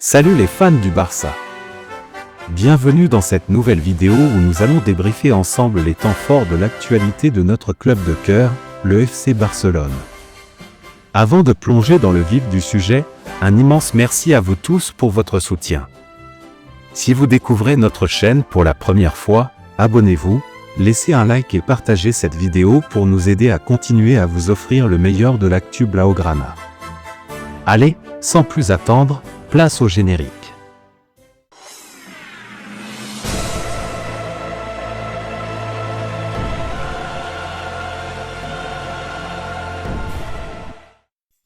Salut les fans du Barça. Bienvenue dans cette nouvelle vidéo où nous allons débriefer ensemble les temps forts de l'actualité de notre club de cœur, le FC Barcelone. Avant de plonger dans le vif du sujet, un immense merci à vous tous pour votre soutien. Si vous découvrez notre chaîne pour la première fois, abonnez-vous, laissez un like et partagez cette vidéo pour nous aider à continuer à vous offrir le meilleur de l'actu Blaugrana. Allez, sans plus attendre, place au générique.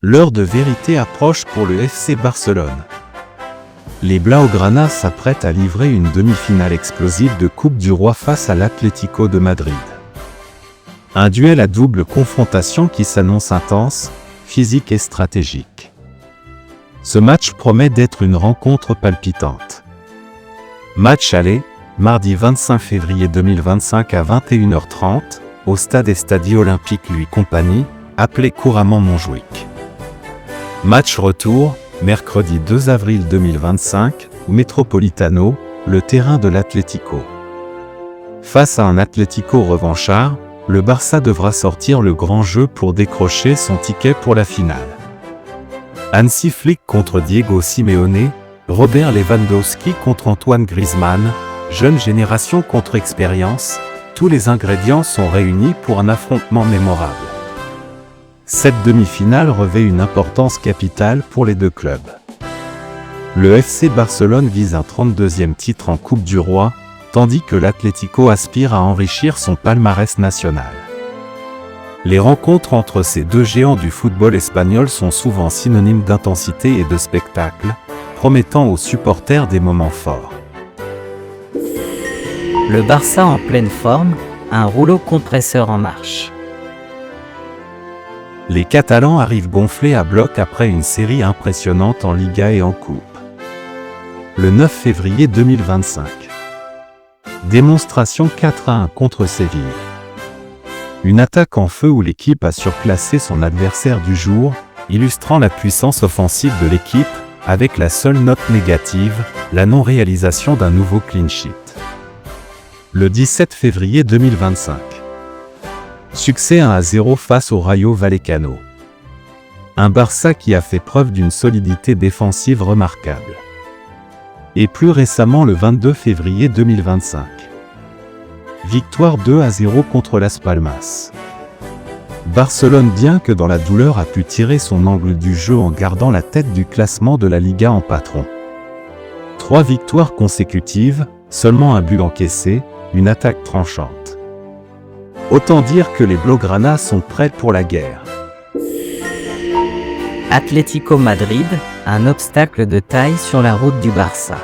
L'heure de vérité approche pour le FC Barcelone. Les Blaugrana s'apprêtent à livrer une demi-finale explosive de Coupe du Roi face à l'Atlético de Madrid. Un duel à double confrontation qui s'annonce intense, physique et stratégique. Ce match promet d'être une rencontre palpitante. Match aller, mardi 25 février 2025 à 21h30, au stade Estadio Olympique Louis Compagnie, appelé couramment Montjuïc. Match retour, mercredi 2 avril 2025, au Metropolitano, le terrain de l'Atlético. Face à un Atlético revanchard, le Barça devra sortir le grand jeu pour décrocher son ticket pour la finale. Hansi Flick contre Diego Simeone, Robert Lewandowski contre Antoine Griezmann, jeune génération contre expérience, tous les ingrédients sont réunis pour un affrontement mémorable. Cette demi-finale revêt une importance capitale pour les deux clubs. Le FC Barcelone vise un 32e titre en Coupe du Roi, tandis que l'Atlético aspire à enrichir son palmarès national. Les rencontres entre ces deux géants du football espagnol sont souvent synonymes d'intensité et de spectacle, promettant aux supporters des moments forts. Le Barça en pleine forme, un rouleau compresseur en marche. Les Catalans arrivent gonflés à bloc après une série impressionnante en Liga et en Coupe. Le 9 février 2025. Démonstration 4-1 contre Séville. Une attaque en feu où l'équipe a surclassé son adversaire du jour, illustrant la puissance offensive de l'équipe, avec la seule note négative, la non-réalisation d'un nouveau clean sheet. Le 17 février 2025. Succès 1-0 face au Rayo Vallecano. Un Barça qui a fait preuve d'une solidité défensive remarquable. Et plus récemment le 22 février 2025. Victoire 2-0 contre Las Palmas. Barcelone, bien que dans la douleur, a pu tirer son angle du jeu en gardant la tête du classement de la Liga en patron. 3 victoires consécutives, seulement un but encaissé, une attaque tranchante. Autant dire que les Blaugrana sont prêts pour la guerre. Atlético Madrid, un obstacle de taille sur la route du Barça.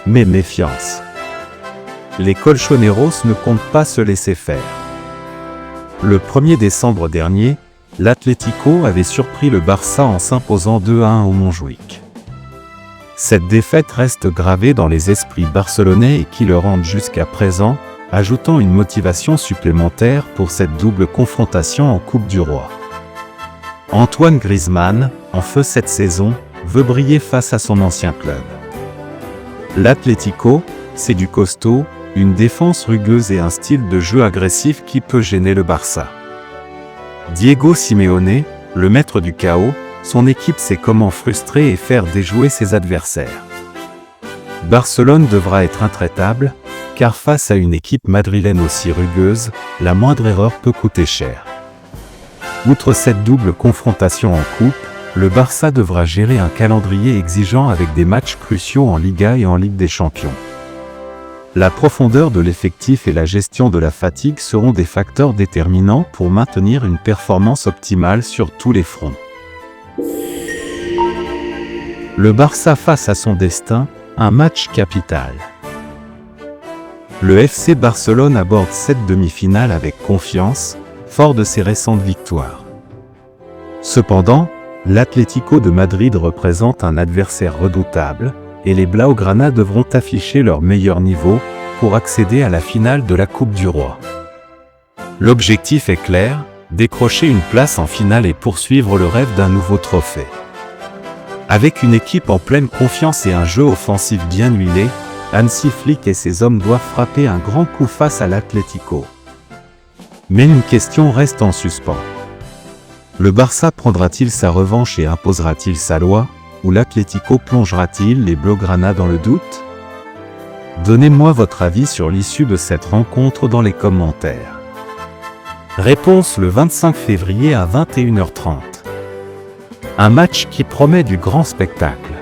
Mais méfiance. Les Colchoneros ne comptent pas se laisser faire. Le 1er décembre dernier, l'Atlético avait surpris le Barça en s'imposant 2-1 au Montjuïc. Cette défaite reste gravée dans les esprits barcelonais et qui le rendent jusqu'à présent, ajoutant une motivation supplémentaire pour cette double confrontation en Coupe du Roi. Antoine Griezmann, en feu cette saison, veut briller face à son ancien club. L'Atlético, c'est du costaud, une défense rugueuse et un style de jeu agressif qui peut gêner le Barça. Diego Simeone, le maître du chaos, son équipe sait comment frustrer et faire déjouer ses adversaires. Barcelone devra être intraitable, car face à une équipe madrilène aussi rugueuse, la moindre erreur peut coûter cher. Outre cette double confrontation en coupe, le Barça devra gérer un calendrier exigeant avec des matchs cruciaux en Liga et en Ligue des Champions. La profondeur de l'effectif et la gestion de la fatigue seront des facteurs déterminants pour maintenir une performance optimale sur tous les fronts. Le Barça face à son destin, un match capital. Le FC Barcelone aborde cette demi-finale avec confiance, fort de ses récentes victoires. Cependant, l'Atlético de Madrid représente un adversaire redoutable, et les Blaugrana devront afficher leur meilleur niveau pour accéder à la finale de la Coupe du Roi. L'objectif est clair, décrocher une place en finale et poursuivre le rêve d'un nouveau trophée. Avec une équipe en pleine confiance et un jeu offensif bien huilé, Hansi Flick et ses hommes doivent frapper un grand coup face à l'Atlético. Mais une question reste en suspens. Le Barça prendra-t-il sa revanche et imposera-t-il sa loi, ou l'Atlético plongera-t-il les Blaugrana dans le doute? Donnez-moi votre avis sur l'issue de cette rencontre dans les commentaires. Réponse le 25 février à 21h30. Un match qui promet du grand spectacle.